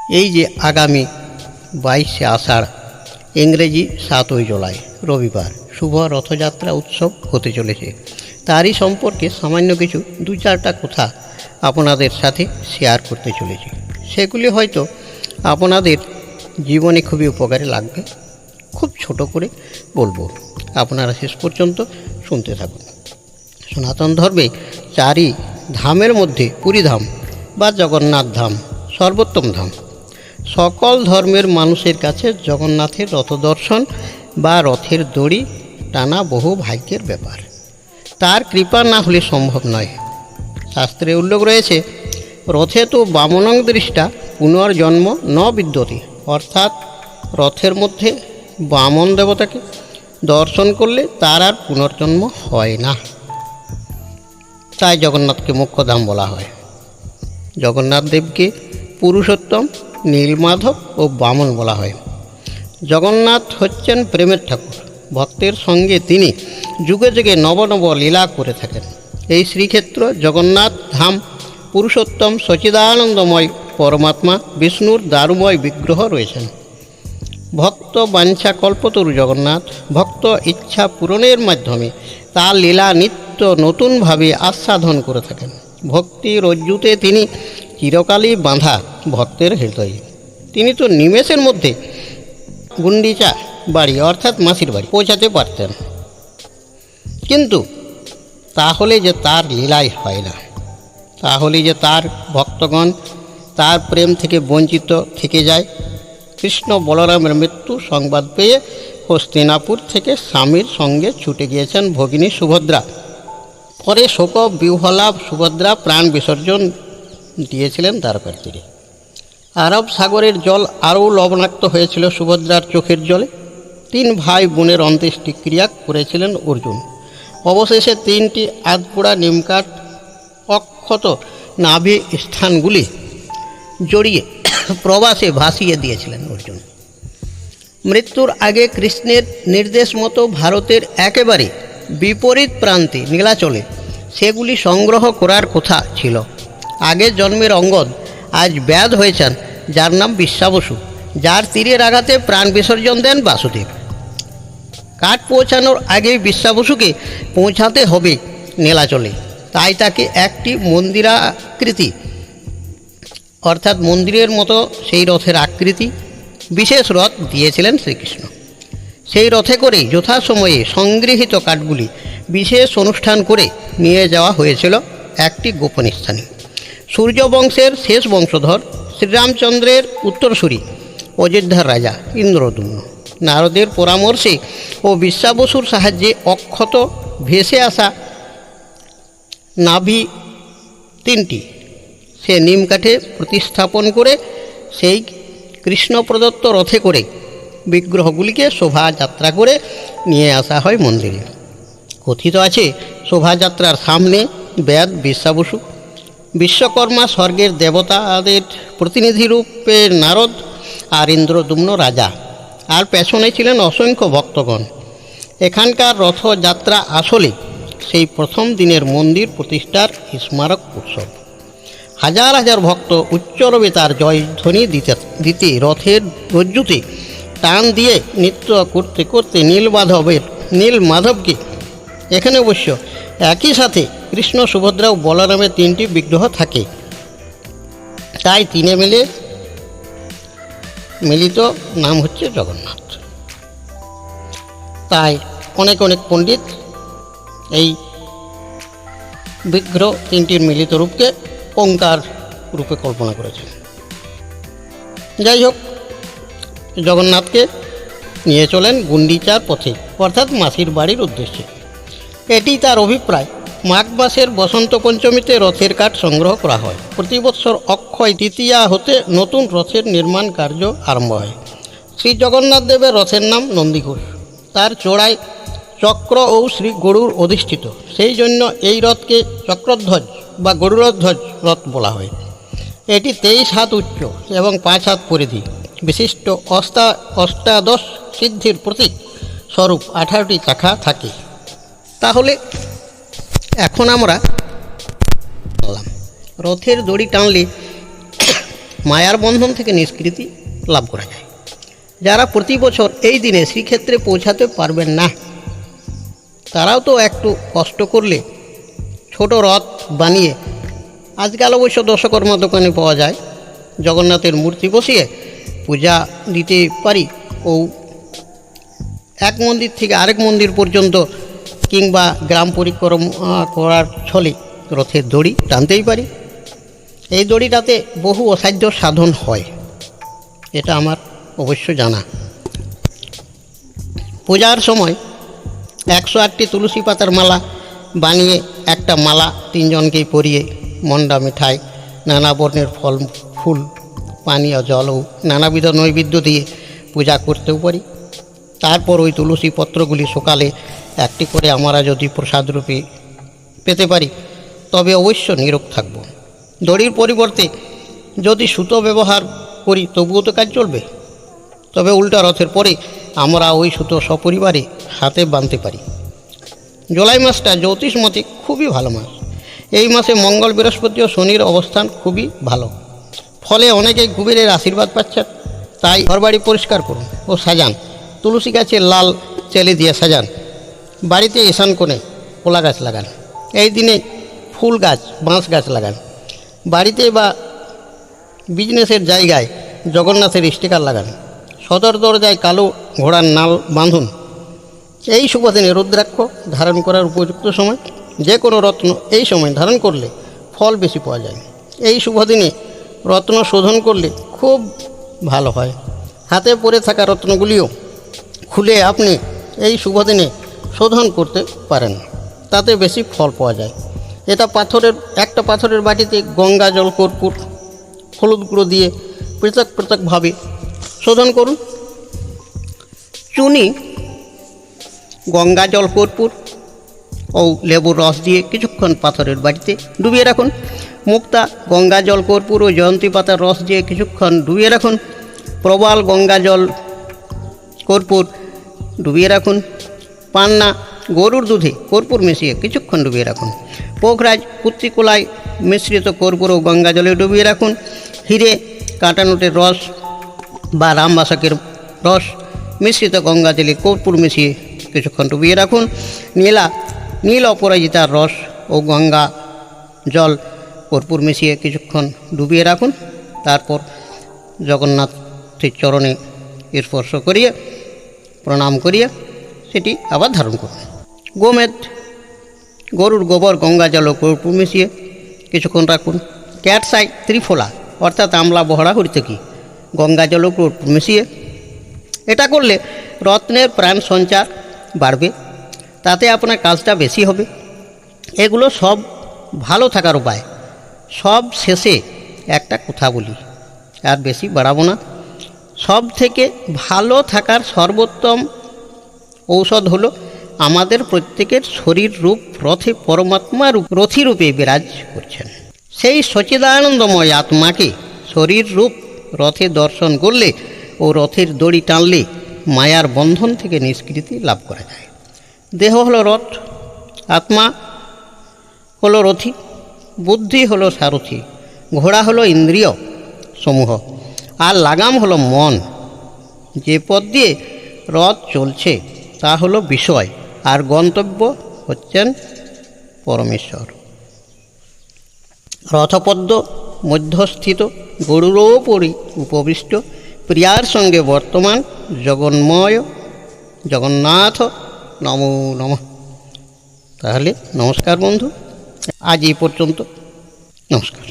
এই যে আগামী 22শে আষাঢ়, ইংরেজি 7ই জুলাই রবিবার শুভ রথযাত্রা উৎসব হতে চলেছে। তারই সম্পর্কে সামান্য কিছু 2-4টা কথা আপনাদের সাথে শেয়ার করতে চলেছি। সেগুলি হয়তো আপনাদের জীবনে খুবই উপকারে লাগবে। খুব ছোট করে বলবো, আপনারা শেষ পর্যন্ত শুনতে থাকুন। সনাতন ধর্মে 4ই ধামের মধ্যে পুরীধাম বা জগন্নাথ ধাম সর্বোত্তম ধাম। সকল ধর্মের মানুষের কাছে জগন্নাথের রথ দর্শন বা রথের দড়ি টানা বহু ভাগ্যের ব্যাপার। তার কৃপা না হলে সম্ভব নয়। শাস্ত্রে উল্লেখ রয়েছে, রথে তো বামনং দৃষ্টা পুনর্জন্ম ন বিদ্যতে, অর্থাৎ রথের মধ্যে বামন দেবতাকে দর্শন করলে তার আর পুনর্জন্ম হয় না। তাই জগন্নাথকে মুখ্যধাম বলা হয়। জগন্নাথ দেবকে পুরুষোত্তম, নীলমাধব ও বামন বলা হয়। জগন্নাথ হচ্ছেন প্রেমের ঠাকুর। ভক্তের সঙ্গে তিনি যুগে যুগে নব নব লীলা করে থাকেন। এই শ্রীক্ষেত্র জগন্নাথ ধাম পুরুষোত্তম সচিদানন্দময় পরমাত্মা বিষ্ণুর দারুময় বিগ্রহ রয়েছেন। ভক্ত বাঞ্ছা কল্পতরু জগন্নাথ ভক্ত ইচ্ছা পূরণের মাধ্যমে তার লীলা নিত্য নতুনভাবে আস্বাদন করে থাকেন। ভক্তি রজ্জুতে তিনি চিরকালই বাঁধা ভক্তের হৃদয়ে। তিনি তো নিমেষের মধ্যে গুন্ডিচা বাড়ি অর্থাৎ মাসির বাড়ি পৌঁছাতে পারতেন, কিন্তু তাহলে যে তার লীলাই হয় না, তাহলে যে তার ভক্তগণ তার প্রেম থেকে বঞ্চিত থেকে যায়। কৃষ্ণ বলরামের মৃত্যু সংবাদ পেয়ে হস্তিনাপুর থেকে স্বামীর সঙ্গে ছুটে গিয়েছেন ভগিনী সুভদ্রা। পরে শোক বিহ্বলা সুভদ্রা প্রাণ বিসর্জন দিয়েছিলেন দ্বারকার তীরে। আরব সাগরের জল আরও লবণাক্ত হয়েছিল সুভদ্রার চোখের জলে। 3 ভাই বোনের অন্ত্যেষ্টিক্রিয়া করেছিলেন অর্জুন। অবশেষে 3টি আধপোড়া নিমকাঠ অক্ষত নাভি স্থানগুলি জড়িয়ে প্রবাসে ভাসিয়ে দিয়েছিলেন অর্জুন। মৃত্যুর আগে কৃষ্ণের নির্দেশ মতো ভারতের একেবারে বিপরীত প্রান্তে নীলাচলে সেগুলি সংগ্রহ করার কথা ছিল। আগের জন্মের অঙ্গদ আজ ব্যাধ হয়েছেন, যার নাম বিশ্বাবসু, যার তীরের আঘাতে প্রাণ বিসর্জন দেন বাসুদেব। কাঠ পৌঁছানোর আগে বিশ্বাবসুকে পৌঁছাতে হবে নীলাচলে। তাই তাকে একটি মন্দিরাকৃতি অর্থাৎ মন্দিরের মতো সেই রথের আকৃতি বিশেষ রথ দিয়েছিলেন শ্রীকৃষ্ণ। সেই রথে করে যথাসময়ে সংগৃহীত কাঠগুলি বিশেষ অনুষ্ঠান করে নিয়ে যাওয়া হয়েছিল একটি গোপন স্থানে। সূর্যবংশের শেষ বংশধর শ্রীরামচন্দ্রের উত্তরসূরি অযোধ্যার রাজা ইন্দ্রদ্যুম্ন নারদের পরামর্শে ও বিশ্বাবসুর সাহায্যে অক্ষত ভেসে আসা নাভি 3টি সে নিমকাঠে প্রতিস্থাপন করে সেই কৃষ্ণ প্রদত্ত রথে করে বিগ্রহগুলিকে শোভাযাত্রা করে নিয়ে আসা হয় মন্দিরে। কথিত আছে, শোভাযাত্রার সামনে বেদ বিশ্বাবসু, বিশ্বকর্মা স্বর্গের দেবতাদের প্রতিনিধি রূপে নারদ আর ইন্দ্রদ্যুম্ন রাজা, আর পেছনে ছিলেন অসংখ্য ভক্তগণ। এখানকার রথযাত্রা আসলে সেই প্রথম দিনের মন্দির প্রতিষ্ঠার স্মারক উৎসব। হাজার হাজার ভক্ত উচ্চরবে তার জয়ধ্বনি দিতে রথের রজ্জুতে টান দিয়ে নৃত্য করতে করতে নীলমাধবকে এখানে অবশ্য একই সাথে কৃষ্ণ সুভদ্রা ও বলরামের 3টি বিগ্রহ থাকে, তাই 3 মিলে মিলিত নাম হচ্ছে জগন্নাথ। তাই অনেক অনেক পণ্ডিত এই বিগ্রহ 3টির মিলিত রূপকে ওঙ্কার রূপে কল্পনা করেছেন। যাই হোক, জগন্নাথকে নিয়ে চলেন গুন্ডিচার পথে অর্থাৎ মাসির বাড়ির উদ্দেশ্যে। এটি তার অভিপ্রায়। মাঘ মাসের বসন্ত পঞ্চমীতে রথের কাঠ সংগ্রহ করা হয়। প্রতি বৎসর অক্ষয় তৃতীয়া হতে নতুন রথের নির্মাণ কার্য আরম্ভ হয়। শ্রী জগন্নাথ দেবের রথের নাম নন্দীঘোষ। তার চূড়ায় চক্র ও শ্রী গরুর অধিষ্ঠিত, সেই জন্য এই রথকে চক্রধ্বজ বা গরুড়ধ্বজ রথ বলা হয়। এটি 23 হাত উচ্চ এবং 5 হাত পরিধি বিশিষ্ট। অষ্টাদশ সিদ্ধির প্রতীক স্বরূপ 18টি চাকা থাকে। তাহলে এখন আমরা রথের দড়ি টানলে মায়ার বন্ধন থেকে নিষ্কৃতি লাভ করা যায়। যারা প্রতি বছর এই দিনে শ্রীক্ষেত্রে পৌঁছাতে পারবেন না, তারাও তো একটু কষ্ট করলে ছোট রথ বানিয়ে, আজকাল অবশ্য দশকর্মা দোকানে পাওয়া যায়, জগন্নাথের মূর্তি বসিয়ে পূজা দিতে পারি। ও এক মন্দির থেকে আরেক মন্দির পর্যন্ত, কিংবা গ্রাম পরিক্রমা করার ছলে রথের দড়ি টানতেই পারি। এই দড়িটাতে বহু অসাধ্য সাধন হয়, এটা আমার অবশ্য জানা। পূজার সময় 108টি তুলসী পাতার মালা বানিয়ে একটা মালা 3 জনকেই পরিয়ে মন্ডা মিঠাই, নানা বর্ণের ফল ফুল, পানীয় জল ও নানাবিধ নৈবেদ্য দিয়ে পূজা করতেও পারি। তারপর ওই তুলসী পত্রগুলি সকালে একটি করে আমরা যদি প্রসাদ রূপে পেতে পারি, তবে অবশ্য নীরোগ থাকব। দড়ির পরিবর্তে যদি সুতো ব্যবহার করি তবুও তো কাজ চলবে। তবে উল্টা রথের পরে আমরা ওই সুতো সপরিবারে হাতে বাঁধতে পারি। জুলাই মাসটা জ্যোতিষ মতে খুবই ভালো মাস। এই মাসে মঙ্গল, বৃহস্পতি ও শনির অবস্থান খুবই ভালো, ফলে অনেকেই কুবেরের আশীর্বাদ পাচ্ছেন। তাই ঘরবাড়ি পরিষ্কার করুন ও সাজান। তুলসী গাছে লাল চেলে দিয়ে সাজান। বাড়িতে ঈশান কোণে কলা গাছ লাগান। এই দিনে ফুল গাছ, বাঁশ গাছ লাগান। বাড়িতে বা বিজনেসের জায়গায় জগন্নাথের স্টিকার লাগান। সদর দরজায় কালো ঘোড়ার নাল বাঁধুন। এই শুভ দিনে রুদ্রাক্ষ ধারণ করার উপযুক্ত সময়। যে কোনো রত্ন এই সময় ধারণ করলে ফল বেশি পাওয়া যায়। এই শুভ দিনে রত্ন শোধন করলে খুব ভালো হয়। হাতে পরে থাকা রত্নগুলিও খুলে আপনি এই শুভ দিনে শোধন করতে পারেন, তাতে বেশি ফল পাওয়া যায়। একটা পাথরের বাটিতে গঙ্গা জল, কর্পূর, হলুদ গুঁড়ো দিয়ে পৃথক পৃথকভাবে শোধন করুন। চুনি, গঙ্গা জল, কর্পূর ও লেবুর রস দিয়ে কিছুক্ষণ পাথরের বাটিতে ডুবিয়ে রাখুন। মুক্তা, গঙ্গা জল, কর্পূর ও জয়ন্তী পাতার রস দিয়ে কিছুক্ষণ ডুবিয়ে রাখুন। প্রবাল, গঙ্গা জল, কর্পূর ডুবিয়ে রাখুন। পান্না, গরুর দুধে কর্পূর মিশিয়ে কিছুক্ষণ ডুবিয়ে রাখুন। পোখরাজ, পুত্রিকোলায় মিশ্রিত কর্পূর ও গঙ্গা জলে ডুবিয়ে রাখুন। হিরে, কাঁটানুটের রস বা রামবাসকের রস মিশ্রিত গঙ্গা জলে কর্পূর মিশিয়ে কিছুক্ষণ ডুবিয়ে রাখুন। নীল অপরাজিতার রস ও গঙ্গা জল, কর্পূর মিশিয়ে কিছুক্ষণ ডুবিয়ে রাখুন। তারপর জগন্নাথের চরণে স্পর্শ করিয়ে প্রণাম করিয়ে সেটি আবার ধারণ করুন। গোমেদ, গরুর গোবর, গঙ্গা জল ও কর্পূর মিশিয়ে কিছুক্ষণ রাখুন। ক্যাটসাই, ত্রিফলা অর্থাৎ আমলা, বহড়া, হরিতকি, গঙ্গা জল ও কর্পূর মিশিয়ে। এটা করলে রত্নের প্রাণ সঞ্চার বাড়বে, তাতে আপনার কাজটা বেশি হবে। এগুলো সব ভালো থাকার উপায়। সব শেষে একটা কথা বলি, আর বেশি বাড়াবো না। সব থেকে ভালো থাকার সর্বোত্তম ঔষধ হলো আমাদের প্রত্যেকের শরীর রূপ রথে পরমাত্মা রথী রূপে বিরাজ করছেন। সেই সচিদানন্দময় আত্মাকে শরীর রূপ রথে দর্শন করলে ও রথের দড়ি টানলে মায়ার বন্ধন থেকে নিষ্কৃতি লাভ করা যায়। দেহ হলো রথ, আত্মা হলো রথী, বুদ্ধি হলো সারথী, ঘোড়া হলো ইন্দ্রিয় সমূহ, আর লাগাম হলো মন। যে পথ দিয়ে রথ চলছে তা হলো বিষয়, আর গন্তব্য হচ্ছেন পরমেশ্বর। রথপদ্ম মধ্যস্থিত, গরুড়োপরি উপবিষ্ট, প্রিয়ার সঙ্গে বর্তমান জগন্ময় জগন্নাথ নমো নমঃ। তাহলে নমস্কার বন্ধু, আজ এই পর্যন্ত। নমস্কার।